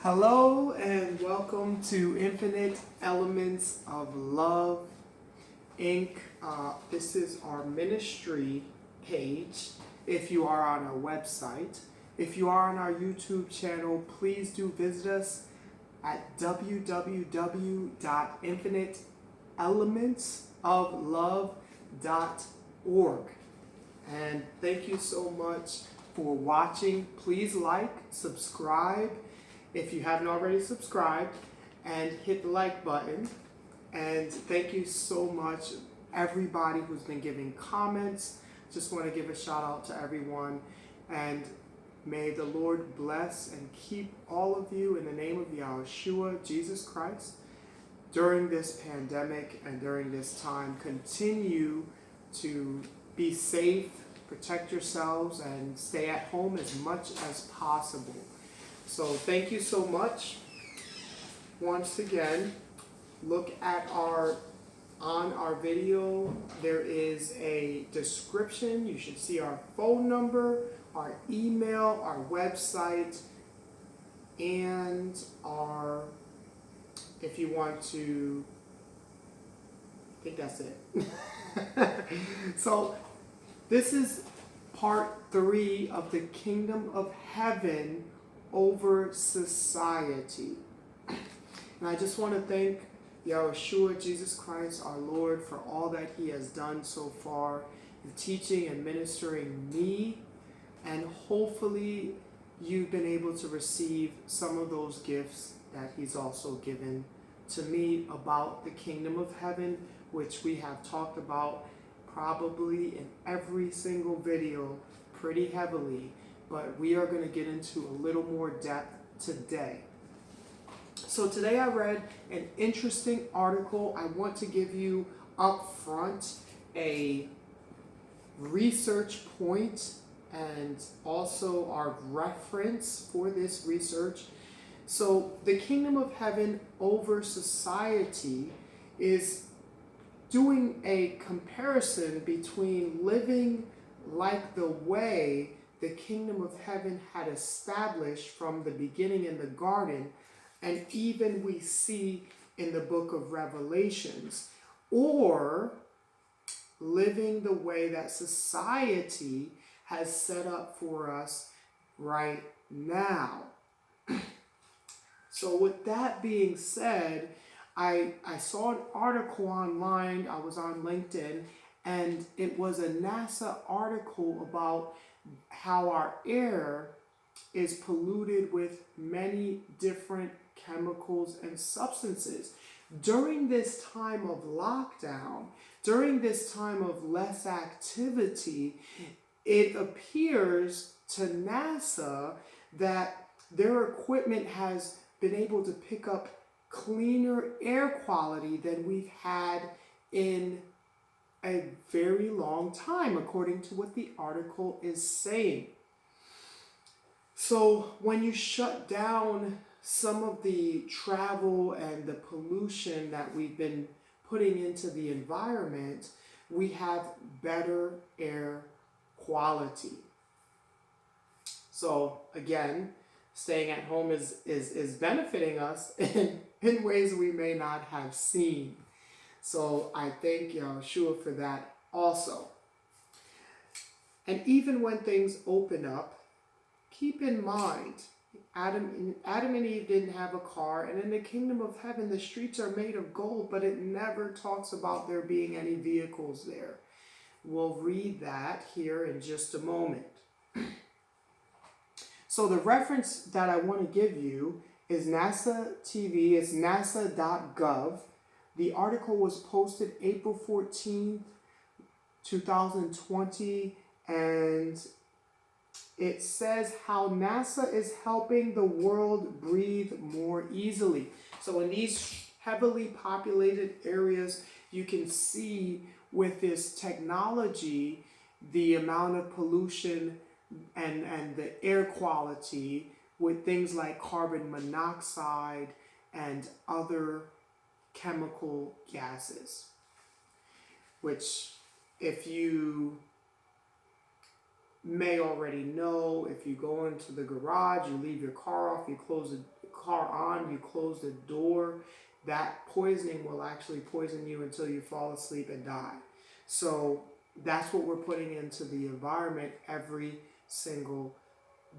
Hello and welcome to Infinite Elements of Love Inc. This is our ministry page. If you are on our website, if you are on our YouTube channel, please do visit us at www.infiniteelementsoflove.org. And thank you so much for watching. Please like, subscribe if you haven't already subscribed, and hit the like button. And thank you so much, everybody who's been giving comments. Just want to give a shout out to everyone. And may the Lord bless and keep all of you in the name of Yahshua, Jesus Christ, during this pandemic and during this time. Continue to be safe, protect yourselves, and stay at home as much as possible. So thank you so much. Once again, look at on our video, there is a description. You should see our phone number, our email, our website, and if you want to, I think that's it. So this is part 3 of the Kingdom of Heaven over society. And I just want to thank Yahshua, Jesus Christ, our Lord, for all that He has done so far in teaching and ministering me. And hopefully you've been able to receive some of those gifts that He's also given to me about the Kingdom of Heaven, which we have talked about probably in every single video pretty heavily. But we are going to get into a little more depth today. So today I read an interesting article. I want to give you up front a research point and also our reference for this research. So the Kingdom of Heaven over society is doing a comparison between living like the way the Kingdom of Heaven had established from the beginning in the garden, and even we see in the book of Revelations, or living the way that society has set up for us right now. So with that being said, I saw an article online. I was on LinkedIn, and it was a NASA article about how our air is polluted with many different chemicals and substances. During this time of lockdown, during this time of less activity, it appears to NASA that their equipment has been able to pick up cleaner air quality than we've had in a very long time, according to what the article is saying. So when you shut down some of the travel and the pollution that we've been putting into the environment, we have better air quality. So again, staying at home is benefiting us in ways we may not have seen. So I thank Yahshua for that also. And even when things open up, keep in mind, Adam and Eve didn't have a car, and in the Kingdom of Heaven, the streets are made of gold, but it never talks about there being any vehicles there. We'll read that here in just a moment. So the reference that I want to give you is NASA TV. It's nasa.gov. The article was posted April 14th, 2020, and it says how NASA is helping the world breathe more easily. So in these heavily populated areas, you can see with this technology the amount of pollution and the air quality with things like carbon monoxide and other chemical gases, which if you may already know, if you go into the garage, you leave your car off, you close the car on, you close the door, that poisoning will actually poison you until you fall asleep and die. So that's what we're putting into the environment every single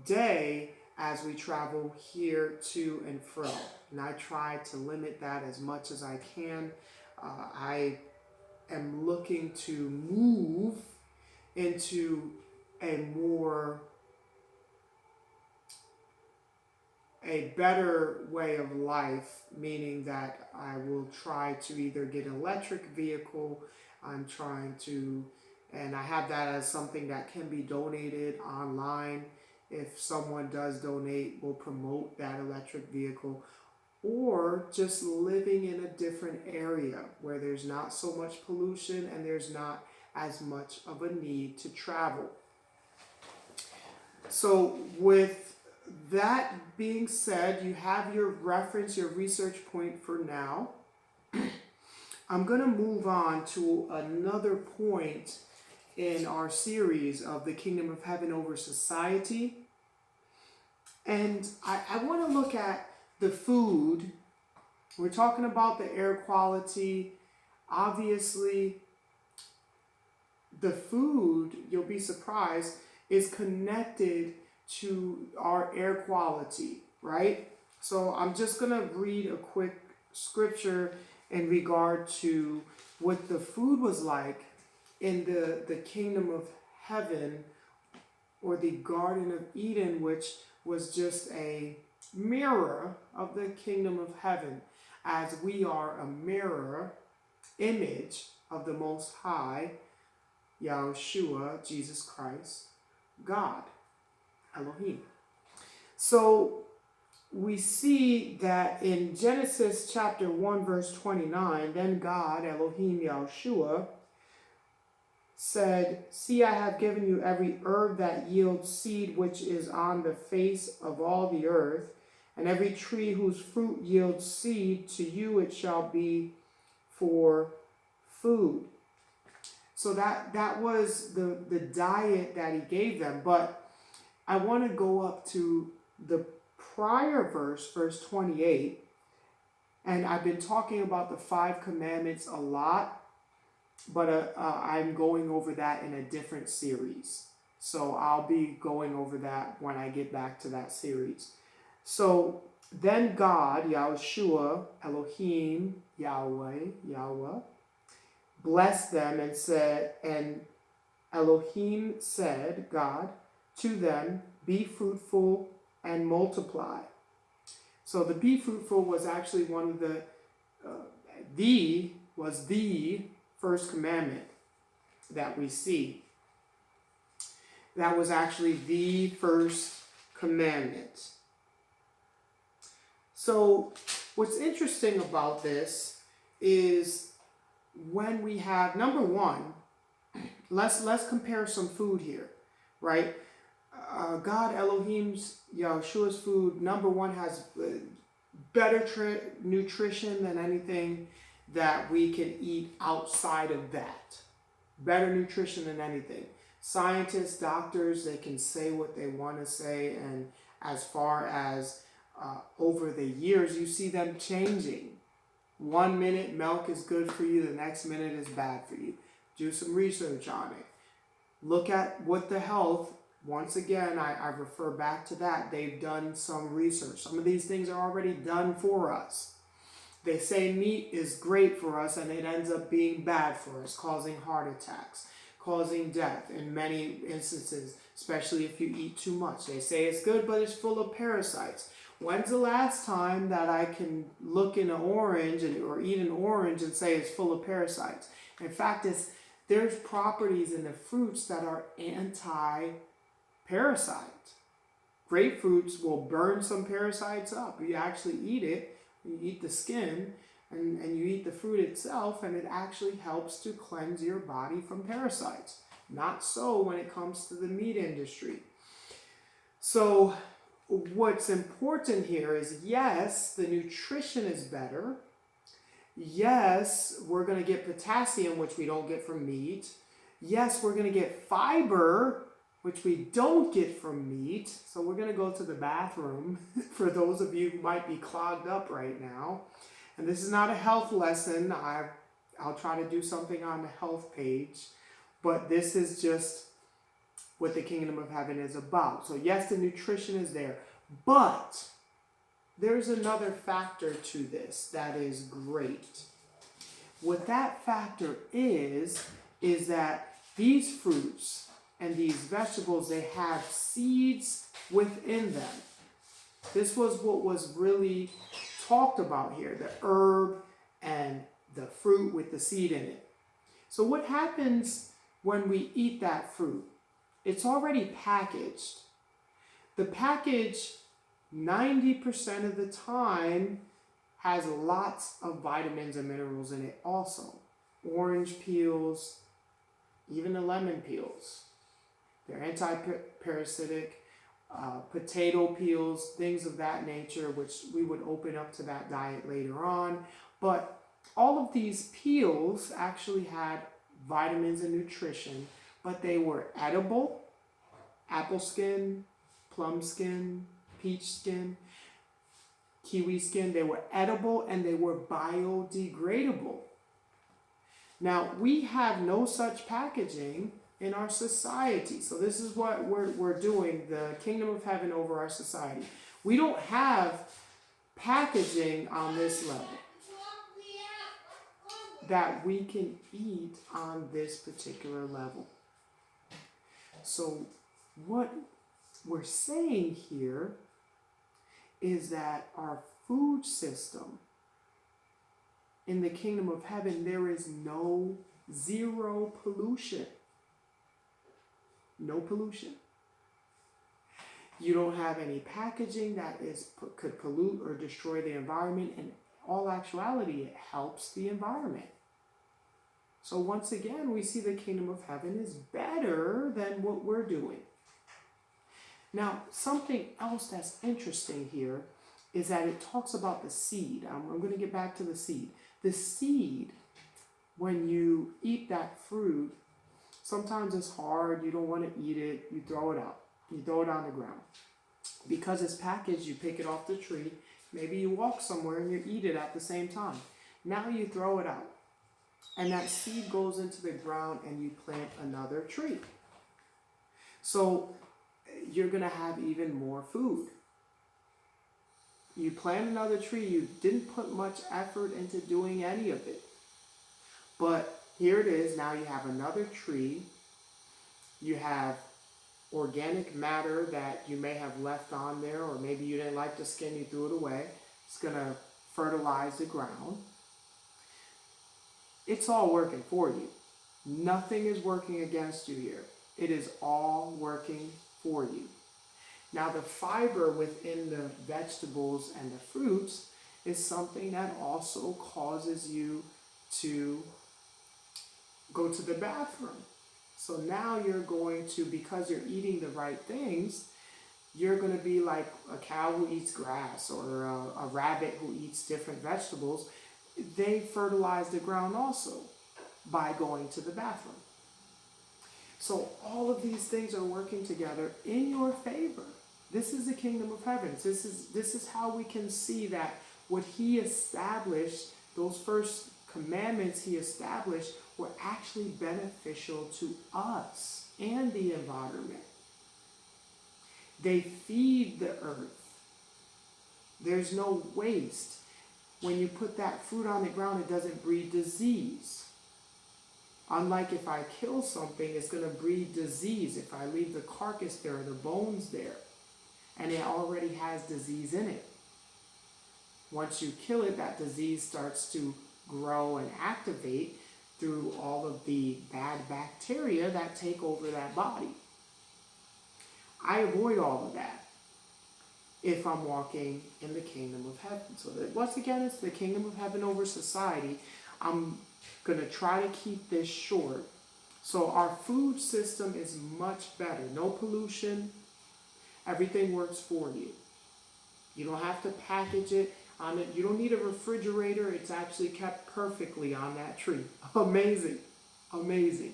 day as we travel here to and fro. And I try to limit that as much as I can. I am looking to move into a better way of life, meaning that I will try to either get an electric vehicle. I'm trying to, and I have that as something that can be donated online. If someone does donate, we'll promote that electric vehicle. Or just living in a different area where there's not so much pollution and there's not as much of a need to travel. So with that being said, you have your reference, your research point for now. I'm going to move on to another point in our series of the Kingdom of Heaven over society. And I want to look at the food. We're talking about the air quality. Obviously, the food, you'll be surprised, is connected to our air quality, right? So I'm just going to read a quick scripture in regard to what the food was like in the kingdom of heaven, or the Garden of Eden, which was just a mirror of the kingdom of heaven, as we are a mirror image of the Most High, Yahushua, Jesus Christ, God, Elohim. So we see that in Genesis chapter 1, verse 29, then God, Elohim, Yahushua, said, "See, I have given you every herb that yields seed which is on the face of all the earth, and every tree whose fruit yields seed, to you it shall be for food." So that was the diet that he gave them. But I want to go up to the prior verse, verse 28. And I've been talking about the 5 commandments a lot, but I'm going over that in a different series. So I'll be going over that when I get back to that series. So then God, Yahushua, Elohim, Yahweh, blessed them and said, and Elohim said, God, to them, be fruitful and multiply. So the be fruitful was actually one of the first commandment that we see. That was actually the first commandment. So what's interesting about this is when we have, number one, let's compare some food here, right? God, Elohim's, Yahushua's food, number one, has better nutrition than anything that we can eat outside of that. Better nutrition than anything. Scientists, doctors, they can say what they want to say, and as far as over the years, you see them changing. 1 minute milk is good for you, the next minute is bad for you. Do some research on it. Look at what the health, once again, I refer back to that. They've done some research. Some of these things are already done for us. They say meat is great for us, and it ends up being bad for us, causing heart attacks, causing death in many instances, especially if you eat too much. They say it's good, but it's full of parasites. When's the last time that I can look in an orange or eat an orange and say it's full of parasites? In fact, there's properties in the fruits that are anti-parasite. Grapefruits will burn some parasites up. You actually eat it, you eat the skin, and you eat the fruit itself, and it actually helps to cleanse your body from parasites. Not so when it comes to the meat industry. So what's important here is, yes, the nutrition is better. Yes, we're going to get potassium, which we don't get from meat. Yes, we're going to get fiber which we don't get from meat. So we're going to go to the bathroom for those of you who might be clogged up right now. And this is not a health lesson. I'll try to do something on the health page. But this is just what the kingdom of heaven is about. So yes, the nutrition is there. But there's another factor to this that is great. What that factor is that these fruits and these vegetables, they have seeds within them. This was what was really talked about here, the herb and the fruit with the seed in it. So what happens when we eat that fruit? It's already packaged. The package, 90% of the time, has lots of vitamins and minerals in it also. Orange peels, even the lemon peels. They're anti-parasitic. Potato peels, things of that nature, which we would open up to that diet later on. But all of these peels actually had vitamins and nutrition, but they were edible. Apple skin, plum skin, peach skin, kiwi skin, they were edible and they were biodegradable. Now, we have no such packaging in our society. So this is what we're doing, the kingdom of heaven over our society. We don't have packaging on this level that we can eat on this particular level. So what we're saying here is that our food system in the kingdom of heaven, there is zero pollution. No pollution. You don't have any packaging that could pollute or destroy the environment. In all actuality, it helps the environment. So once again, we see the kingdom of heaven is better than what we're doing. Now, something else that's interesting here is that it talks about the seed. I'm going to get back to the seed. The seed, when you eat that fruit, sometimes it's hard, you don't want to eat it, you throw it out. You throw it on the ground. Because it's packaged, you pick it off the tree. Maybe you walk somewhere and you eat it at the same time. Now you throw it out. And that seed goes into the ground and you plant another tree. So you're going to have even more food. You plant another tree, you didn't put much effort into doing any of it. But here it is, now you have another tree. You have organic matter that you may have left on there, or maybe you didn't like the skin, you threw it away. It's going to fertilize the ground. It's all working for you. Nothing is working against you here. It is all working for you. Now the fiber within the vegetables and the fruits is something that also causes you to go to the bathroom. So now you're going to, because you're eating the right things, you're going to be like a cow who eats grass or a rabbit who eats different vegetables. They fertilize the ground also by going to the bathroom. So all of these things are working together in your favor. This is the kingdom of heaven. This is how we can see that what he established, those first commandments he established, were actually beneficial to us and the environment. They feed the earth. There's no waste. When you put that fruit on the ground, it doesn't breed disease. Unlike if I kill something, it's going to breed disease if I leave the carcass there, the bones there, and it already has disease in it. Once you kill it, that disease starts to grow and activate through all of the bad bacteria that take over that body. I avoid all of that if I'm walking in the kingdom of heaven. So that once again, it's the kingdom of heaven over society. I'm going to try to keep this short. So our food system is much better. No pollution. Everything works for you. You don't have to package it. You don't need a refrigerator. It's actually kept perfectly on that tree. Amazing. Amazing.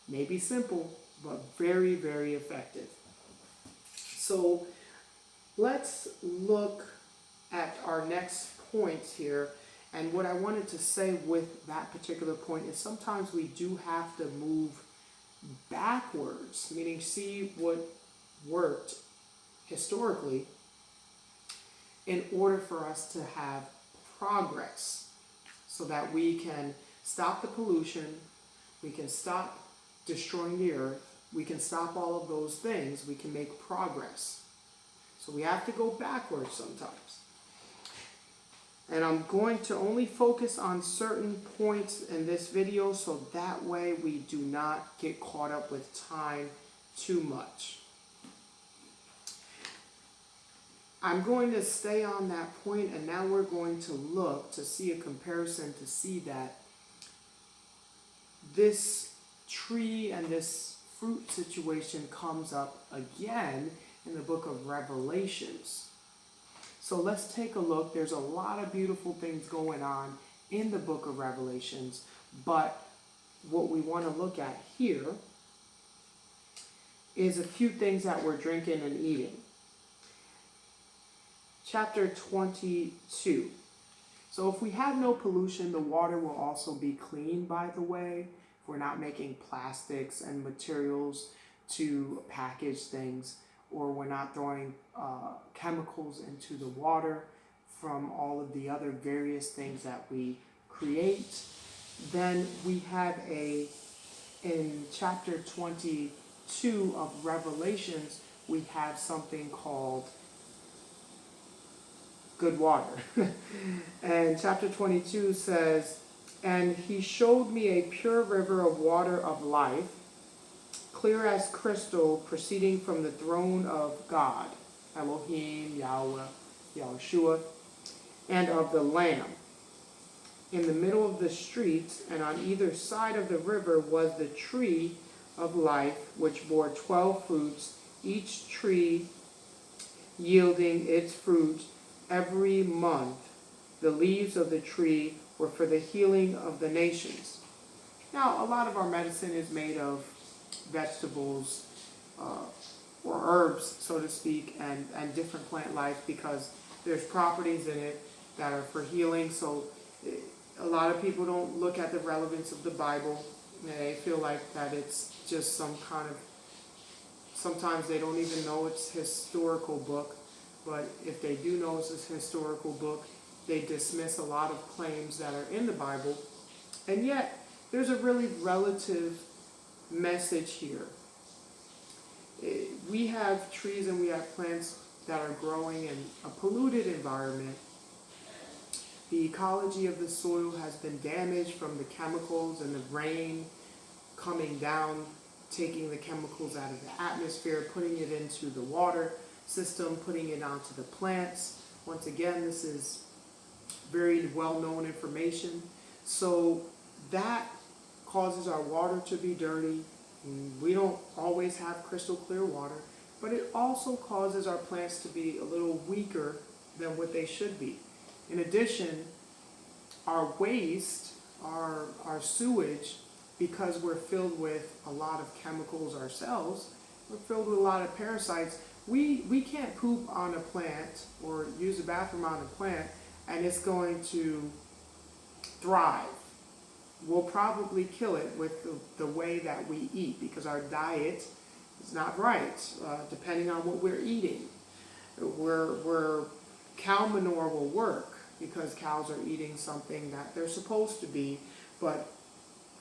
Maybe simple, but very, very effective. So let's look at our next points here. And what I wanted to say with that particular point is sometimes we do have to move backwards, meaning see what worked historically in order for us to have progress so that we can stop the pollution, we can stop destroying the earth, we can stop all of those things, we can make progress. So we have to go backwards sometimes. And I'm going to only focus on certain points in this video so that way we do not get caught up with time too much. I'm going to stay on that point, and now we're going to look to see a comparison to see that this tree and this fruit situation comes up again in the book of Revelations. So let's take a look. There's a lot of beautiful things going on in the book of Revelations, but what we want to look at here is a few things that we're drinking and eating. Chapter 22. So if we have no pollution, the water will also be clean, by the way. If we're not making plastics and materials to package things, or we're not throwing chemicals into the water from all of the other various things that we create, then we have in chapter 22 of Revelations, we have something called good water. And chapter 22 says, "And he showed me a pure river of water of life, clear as crystal, proceeding from the throne of God, Elohim, Yahweh, Yahushua, and of the Lamb. In the middle of the street, and on either side of the river, was the tree of life, which bore 12 fruits, each tree yielding its fruit every month. The leaves of the tree were for the healing of the nations." Now, a lot of our medicine is made of vegetables or herbs, so to speak, and different plant life, because there's properties in it that are for healing. So a lot of people don't look at the relevance of the Bible. They feel like that it's just some kind of, sometimes they don't even know it's a historical book, but if they do know it's a historical book, they dismiss a lot of claims that are in the Bible. And yet, there's a really relative message here. We have trees and we have plants that are growing in a polluted environment. The ecology of the soil has been damaged from the chemicals and the rain coming down, taking the chemicals out of the atmosphere, putting it into the water system, putting it onto the plants. Once again, this is very well-known information. So that causes our water to be dirty. We don't always have crystal clear water, but it also causes our plants to be a little weaker than what they should be. In addition, our waste, our sewage, because we're filled with a lot of chemicals ourselves, we're filled with a lot of parasites. We can't poop on a plant or use a bathroom on a plant and it's going to thrive. We'll probably kill it with the way that we eat, because our diet is not right, depending on what we're eating. Cow manure will work because cows are eating something that they're supposed to be, but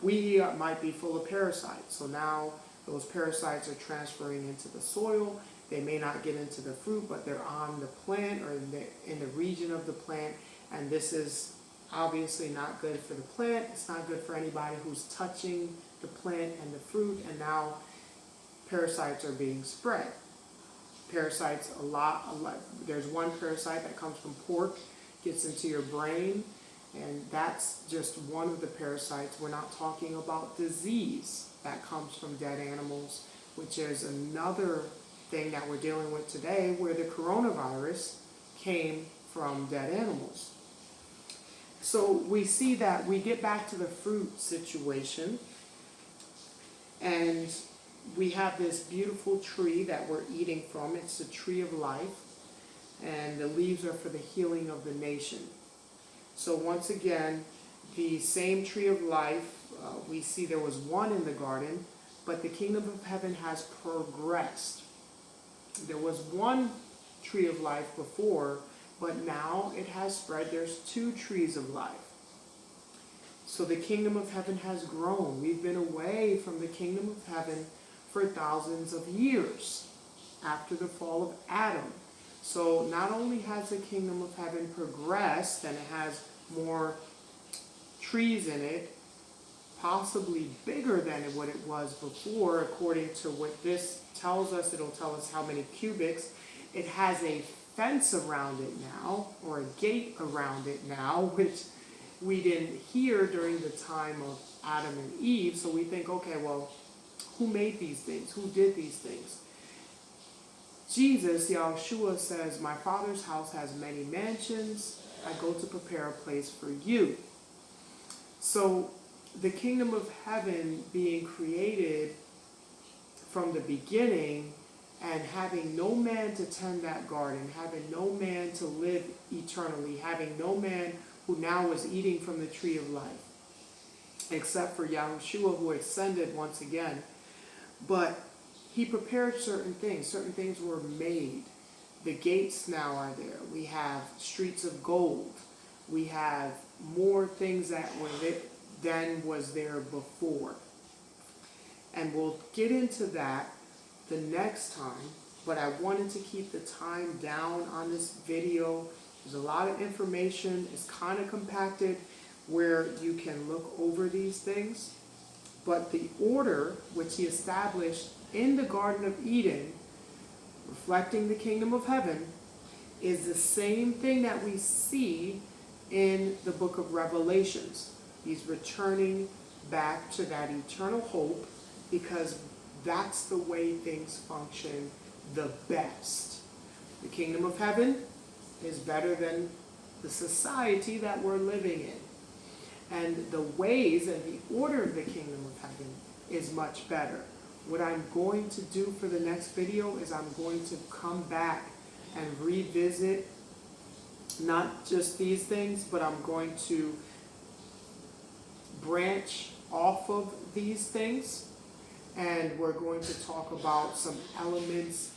we might be full of parasites. So now those parasites are transferring into the soil. They may not get into the fruit, but they're on the plant or in the region of the plant, and this is obviously not good for the plant. It's not good for anybody who's touching the plant and the fruit, and now parasites are being spread. Parasites, a lot, there's one parasite that comes from pork, gets into your brain, and that's just one of the parasites. We're not talking about disease that comes from dead animals, which is another thing that we're dealing with today, where the coronavirus came from dead animals. So we see that we get back to the fruit situation, and we have this beautiful tree that we're eating from. It's the tree of life, and the leaves are for the healing of the nation. So once again, the same tree of life, we see there was one in the garden, but the kingdom of heaven has progressed. There was one tree of life before, but now it has spread. There's two trees of life. So the kingdom of heaven has grown. We've been away from the kingdom of heaven for thousands of years after the fall of Adam. So not only has the kingdom of heaven progressed and it has more trees in it, possibly bigger than what it was before, according to what this tells us. It'll tell us how many cubits. It has a fence around it now, or a gate around it now, which we didn't hear during the time of Adam and Eve. So we think, okay, well, who made these things? Who did these things? Jesus, Yahshua, says, my Father's house has many mansions. I go to prepare a place for you. So the kingdom of heaven being created from the beginning, and having no man to tend that garden, having no man to live eternally, having no man who now was eating from the tree of life, except for Yahushua, who ascended once again. But he prepared certain things. Certain things were made. The gates now are there. We have streets of gold. We have more things that were there than was there before. And we'll get into that the next time. But I wanted to keep the time down on this video. There's a lot of information. It's kind of compacted where you can look over these things. But the order which he established in the Garden of Eden, reflecting the kingdom of heaven, is the same thing that we see in the book of Revelations. He's returning back to that eternal hope, because that's the way things function the best. The kingdom of heaven is better than the society that we're living in. And the ways and the order of the kingdom of heaven is much better. What I'm going to do for the next video is I'm going to come back and revisit not just these things, but I'm going to branch off of these things, and we're going to talk about some elements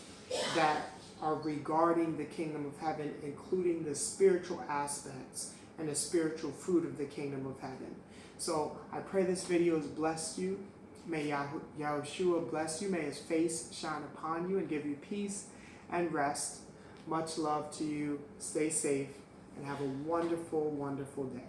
that are regarding the kingdom of heaven, including the spiritual aspects and the spiritual fruit of the kingdom of heaven. So I pray this video has blessed you. May Yahushua bless you. May his face shine upon you and give you peace and rest. Much love to you. Stay safe and have a wonderful, wonderful day.